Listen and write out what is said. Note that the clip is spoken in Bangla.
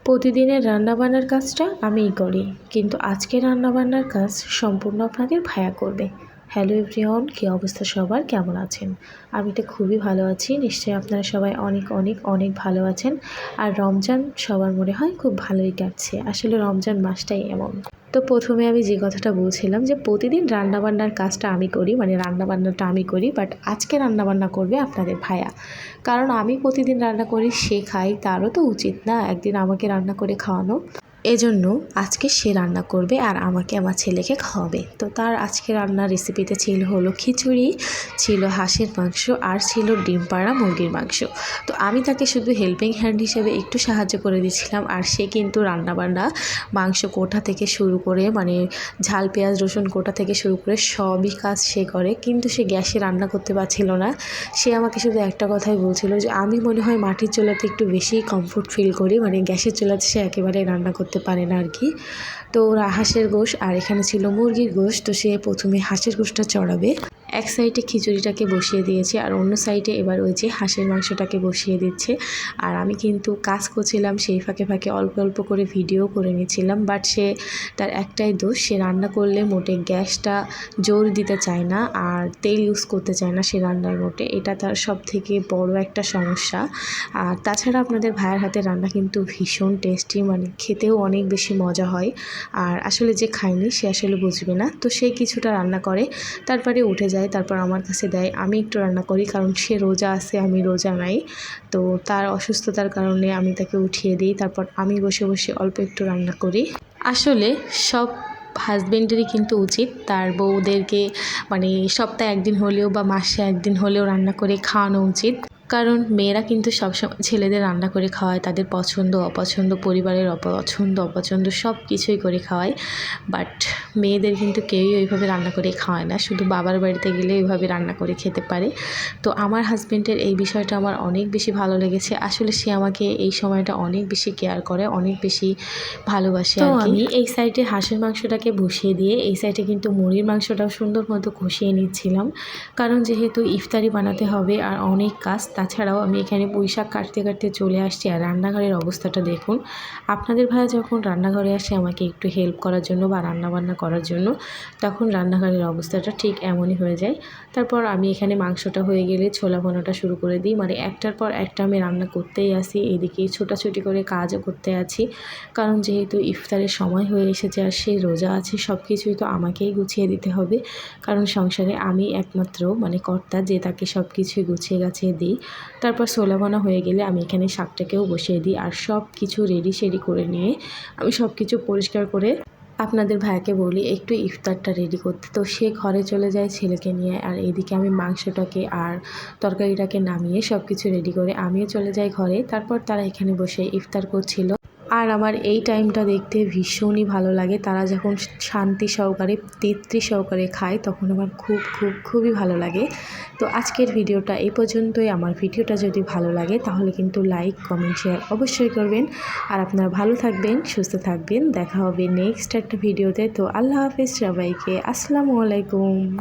প্রতিদিনের রান্নাবান্নার কাজটা আমিই করি, কিন্তু আজকে রান্নাবান্নার কাজ সম্পূর্ণ আপনাদের ভাইয়া করবে। হ্যালো এভরিওয়ান, কী অবস্থা সবার, কেমন আছেন? আমি তো খুবই ভালো আছি। নিশ্চয়ই আপনারা সবাই অনেক অনেক অনেক ভালো আছেন। আর রমজান সবার মনে হয় খুব ভালোই কাটছে। আসলে রমজান মাসটাই এমন। তো প্রথমে আমি যে কথাটা বলছিলাম যে প্রতিদিন রান্নাবান্নার কাজটা আমি করি, মানে রান্নাবান্নাটা আমি করি, বাট আজকে রান্নাবান্না করবে আপনাদের ভাইয়া। কারণ আমি প্রতিদিন রান্না করি, সে খাই, তারও তো উচিত না একদিন আমাকে রান্না করে খাওয়ানো। এজন্য আজকে সে রান্না করবে আর আমাকে আমার ছেলেকে খাওয়াবে। তো তার আজকে রান্নার রেসিপিতে হলো খিচুড়ি, ছিল হাঁসের মাংস, আর ছিল ডিম পাড়া মুরগির মাংস। তো আমি তাকে শুধু হেল্পিং হ্যান্ড হিসেবে একটু সাহায্য করে দিচ্ছিলাম, আর সে কিন্তু রান্নাবান্না মাংস কোটা থেকে শুরু করে, মানে ঝাল পেঁয়াজ রসুন কোটা থেকে শুরু করে সবই কাজ সে করে। কিন্তু সে গ্যাসে রান্না করতে পারছিল না। সে আমাকে শুধু একটা কথাই বলছিল যে আমি মনে হয় মাটির চুলাতে একটু বেশি কমফোর্ট ফিল করি, মানে গ্যাসের চুলাতে সে একেবারে রান্না করতে পারে না আর কি। তো ওরা হাঁসের গোশত আর এখানে ছিল মুরগির গোশত। তো সে প্রথমে হাঁসের গোশতটা চড়াবে, এক সাইডে খিচুড়িটাকে বসিয়ে দিয়েছে, আর অন্য সাইডে এবার ওই যে হাঁসের মাংসটাকে বসিয়ে দিচ্ছে। আর আমি কিন্তু কাজ করছিলাম, সেই ফাঁকে ফাঁকে অল্প অল্প করে ভিডিও করে নিচ্ছিলাম। বাট সে, তার একটাই দোষ, সে রান্না করলে মোটে গ্যাসটা জোর দিতে চায় না আর তেল ইউজ করতে চায় না সে রান্নার মোটে। এটা তার সব থেকে বড় একটা সমস্যা। আর তাছাড়া আপনাদের ভাইয়ের হাতে রান্না কিন্তু ভীষণ টেস্টি, মানে খেতেও অনেক বেশি মজা হয়। আর আসলে যে খায়নি সে আসলে বুঝবে না। তো সে কিছুটা রান্না করে, তারপরে উঠে যায়, তারপর আমার কাছে দেয়। আমি একটু রান্না করি, কারণ সে রোজা আছে, আমি রোজা নাই। তো তার অসুস্থতার কারণে আমি তাকে উঠিয়ে দিই, তারপর আমি বসে বসে অল্প একটু রান্না করি। আসলে সব হাজবেন্ডেরই কিন্তু উচিত তার বউদেরকে, মানে সপ্তাহে একদিন হলেও বা মাসে একদিন হলেও রান্না করে খাওয়ানো উচিত। কারণ মেয়েরা কিন্তু সবসময় ছেলেদের রান্না করে খাওয়ায়, তাদের পছন্দ অপছন্দ, পরিবারের পছন্দ অপছন্দ সব কিছুই করে খাওয়ায়। বাট মেয়েদের কিন্তু কেউই ওইভাবে রান্না করে খাওয়ায় না, শুধু বাবার বাড়িতে গেলে ওইভাবে রান্না করে খেতে পারে। তো আমার হাজবেন্ডের এই বিষয়টা আমার অনেক বেশি ভালো লেগেছে। আসলে সে আমাকে এই সময়টা অনেক বেশি কেয়ার করে, অনেক বেশি ভালোবাসে। তো আমি এই সাইডে হাঁসের মাংসটাকে বসিয়ে দিয়ে এই সাইডে কিন্তু মুরগির মাংসটাও সুন্দর মতো কষিয়ে নিচ্ছিলাম, কারণ যেহেতু ইফতারি বানাতে হবে আর অনেক কাজ। তাছাড়াও আমি এখানে পুঁইশাক কাটতে কাটতে চলে আসছি। আর রান্নাঘরের অবস্থাটা দেখুন। আপনাদের ভাইয়া যখন রান্নাঘরে আসে আমাকে একটু হেল্প করার জন্য বা রান্নাবান্না করার জন্য, তখন রান্নাঘরের অবস্থাটা ঠিক এমনই হয়ে যায়। তারপর আমি এখানে মাংসটা হয়ে গেলে ছোলা ভোনাটা শুরু করে দিই, মানে একটার পর একটা আমি রান্না করতেই আসি, এদিকে ছোটাছুটি করে কাজও করতে আছি। কারণ যেহেতু ইফতারের সময় হয়ে এসেছে আর সে রোজা আছে, সব কিছুই তো আমাকেই গুছিয়ে দিতে হবে। কারণ সংসারে আমি একমাত্র মানে কর্তা, যে তাকে সব কিছুই গুছিয়ে গাছিয়ে দিই। তারপর ছোলা ভোনা হয়ে গেলে আমি এখানে শাকটাকেও বসিয়ে দিই, আর সব কিছু রেডি করে নিয়ে আমি সব কিছু পরিষ্কার করে আপনাদের ভাইয়াকে বলি একটু ইফতারটা রেডি করতে। তো সে ঘরে চলে যায় ছেলেকে নিয়ে, আর এদিকে আমি মাংসটাকে আর তরকারিটাকে নামিয়ে সব কিছু রেডি করে আমিও চলে যাই ঘরে। তারপর তারা এখানে বসে ইফতার করছিল। আর আমার এই টাইমটা দেখতে ভীষণই ভালো লাগে। তারা যখন শান্তি সহকারে, তৃপ্তি সহকারে খায়, তখন আমার খুবই ভালো লাগে। তো আজকের ভিডিওটা এই পর্যন্তই। আমার ভিডিওটা যদি ভালো লাগে তাহলে কিন্তু লাইক কমেন্ট শেয়ার অবশ্যই করবেন। আর আপনারা ভালো থাকবেন, সুস্থ থাকবেন। দেখা হবে নেক্সট একটা ভিডিওতে। তো আল্লাহ হাফেজ সবাইকে, আসসালামু আলাইকুম।